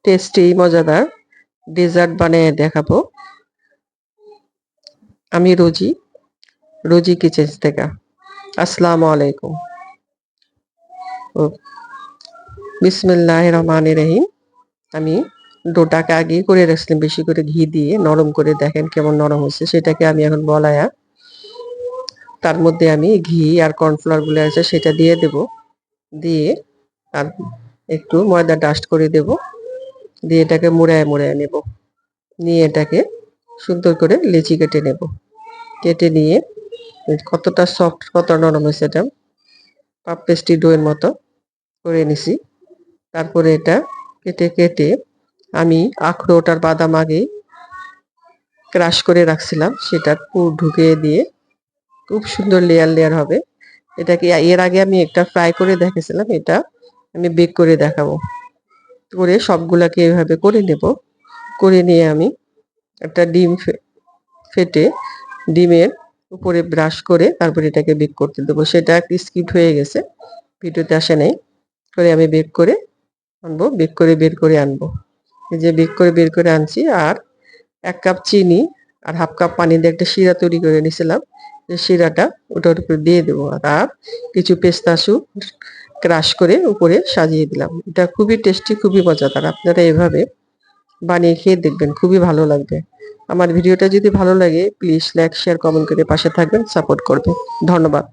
Tasty মজাদার dessert বানিয়ে দেখাবো আমি রোজি কিচেন্স থেকে। আসসালামু আলাইকুম। ও বিসমিল্লাহির রহমানির রহিম। আমি ডোটাকে আগে করে রাখছিলাম বেশি করে ঘি দিয়ে নরম করে, দেখেন কেমন নরম হয়েছে। সেটাকে আমি এখন বলায়া তার মধ্যে আমি ঘি আর কর্নফ্লাওয়ার গুলো আছে সেটা দিয়ে দেব। দিয়ে আর একটু ময়দা ডাস্ট করে দেব। দিয়ে এটাকে মুড়ায় নেব। নিয়ে এটাকে সুন্দর করে লেচি কেটে নেব। কেটে নিয়ে কতটা সফট, কত নরম হয়েছে, এটা পাপ পেস্ট্রি ডোয়ের মতো করে নিছি। তারপরে এটা কেটে কেটে আমি আখরোট আর বাদাম আগে ক্রাশ করে রাখছিলাম, সেটা পুর ঢুকিয়ে দিয়ে খুব সুন্দর লেয়ার লেয়ার হবে। এটাকে এর আগে আমি একটা ফ্রাই করে দেখেছিলাম, এটা আমি বেক করে দেখাবো। করে সবগুলাকে এভাবে করে নেব। করে নিয়ে আমি একটা ডিম ফেটে ডিমের উপরে ব্রাশ করে তারপরে এটাকে বেক করতে দেবো। সেটা স্কিপ হয়ে গেছে, ভিডিওতে আসে নাই। করে আমি বেক করে আনবো, বেক করে বের করে আনবো। এই যে বেক করে বের করে আনছি। আর 1 কাপ চিনি আর হাফ কাপ পানি দিয়ে একটা শিরা তৈরি করে নিয়েছিলাম, যে শিরাটা ওটার উপরে দিয়ে দেবো। আর কিছু পেস্তাশু ক্রাশ করে উপরে সাজিয়ে দিলাম। এটা খুবই টেস্টি, খুবই মজাদার। আপনারা এভাবে বানিয়ে খেয়ে দেখবেন, খুবই ভালো লাগবে। আমার ভিডিওটা যদি ভালো লাগে প্লিজ লাইক, শেয়ার, কমেন্ট করে পাশে থাকবেন, সাপোর্ট করবেন। ধন্যবাদ।